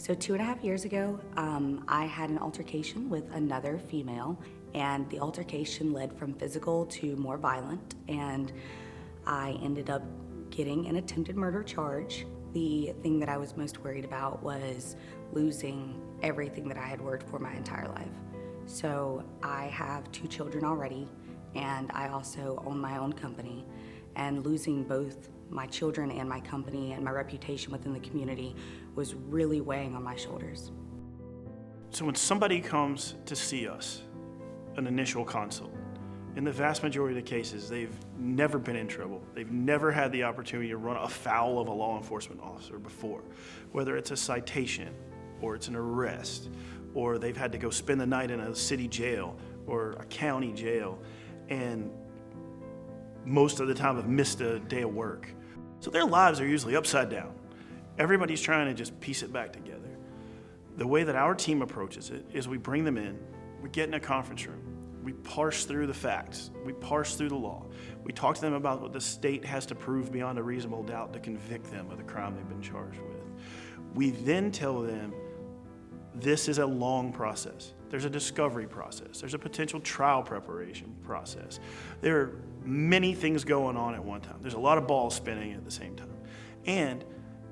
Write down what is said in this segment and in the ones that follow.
So 2.5 years ago, I had an altercation with another female, and the altercation led from physical to more violent, and I ended up getting an attempted murder charge. The thing that I was most worried about was losing everything that I had worked for my entire life. So I have 2 children already, and I also own my own company, and losing both my children and my company and my reputation within the community was really weighing on my shoulders. So when somebody comes to see us, an initial consult, in the vast majority of the cases, they've never been in trouble. They've never had the opportunity to run afoul of a law enforcement officer before, whether it's a citation or it's an arrest, or they've had to go spend the night in a city jail or a county jail, and most of the time have missed a day of work. So their lives are usually upside down. Everybody's trying to just piece it back together. The way that our team approaches it is we bring them in, we get in a conference room, we parse through the facts, we parse through the law, we talk to them about what the state has to prove beyond a reasonable doubt to convict them of the crime they've been charged with. We then tell them this is a long process. There's a discovery process. There's a potential trial preparation process. There are many things going on at one time. There's a lot of balls spinning at the same time. And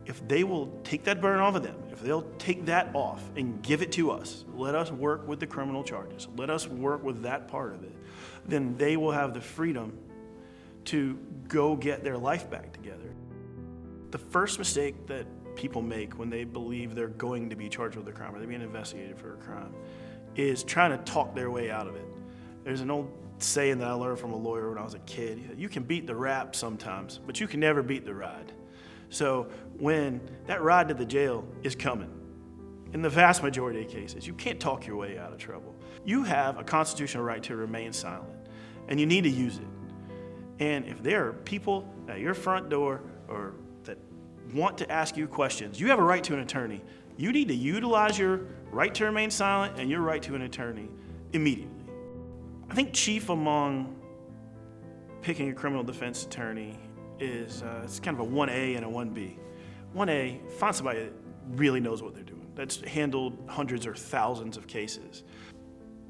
if they will take that burden off of them, if they'll take that off and give it to us, let us work with the criminal charges, let us work with that part of it, then they will have the freedom to go get their life back together. The first mistake that people make when they believe they're going to be charged with a crime or they're being investigated for a crime is trying to talk their way out of it. There's an old saying that I learned from a lawyer when I was a kid. You can beat the rap sometimes, but you can never beat the ride. So when that ride to the jail is coming, in the vast majority of cases, you can't talk your way out of trouble. You have a constitutional right to remain silent, and you need to use it. And if there are people at your front door or that want to ask you questions, you have a right to an attorney. You need to utilize your right to remain silent and your right to an attorney immediately. I think chief among picking a criminal defense attorney is it's kind of a 1A and a 1B. 1A, find somebody that really knows what they're doing, that's handled hundreds or thousands of cases.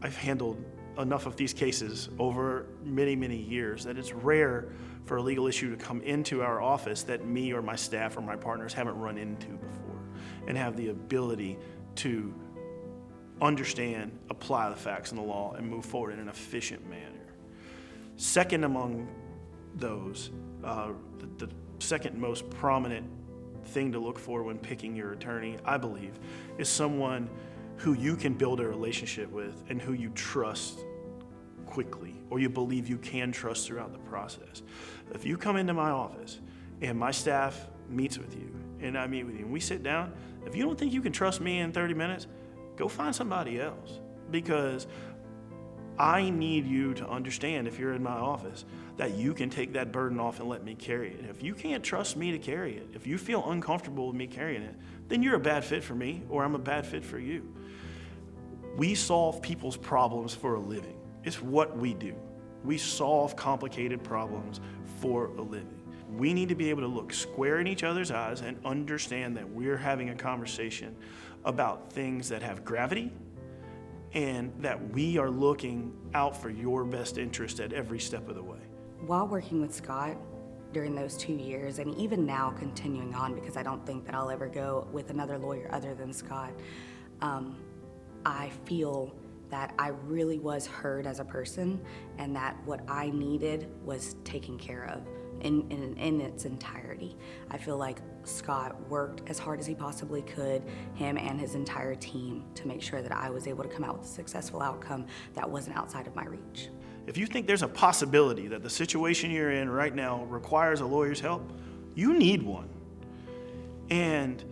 I've handled enough of these cases over many, many years that it's rare for a legal issue to come into our office that me or my staff or my partners haven't run into before and have the ability to understand, apply the facts in the law, and move forward in an efficient manner. Second among those, the second most prominent thing to look for when picking your attorney, I believe, is someone who you can build a relationship with and who you trust quickly, or you believe you can trust throughout the process. If you come into my office and my staff meets with you and I meet with you and we sit down, if you don't think you can trust me in 30 minutes, go find somebody else, because I need you to understand, if you're in my office, that you can take that burden off and let me carry it. If you can't trust me to carry it, if you feel uncomfortable with me carrying it, then you're a bad fit for me, or I'm a bad fit for you. We solve people's problems for a living. It's what we do. We solve complicated problems for a living. We need to be able to look square in each other's eyes and understand that we're having a conversation about things that have gravity, and that we are looking out for your best interest at every step of the way. While working with Scott during those 2 years, and even now continuing on, because I don't think that I'll ever go with another lawyer other than Scott, I feel that I really was heard as a person, and that what I needed was taken care of in its entirety. I feel like Scott worked as hard as he possibly could, him and his entire team, to make sure that I was able to come out with a successful outcome that wasn't outside of my reach. If you think there's a possibility that the situation you're in right now requires a lawyer's help, you need one. And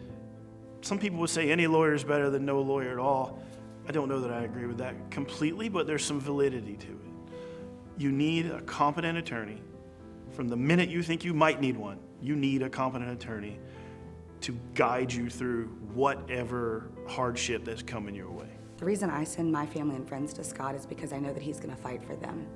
some people would say any lawyer is better than no lawyer at all. I don't know that I agree with that completely, but there's some validity to it. You need a competent attorney. From the minute you think you might need one, you need a competent attorney to guide you through whatever hardship that's coming your way. The reason I send my family and friends to Scott is because I know that he's going to fight for them.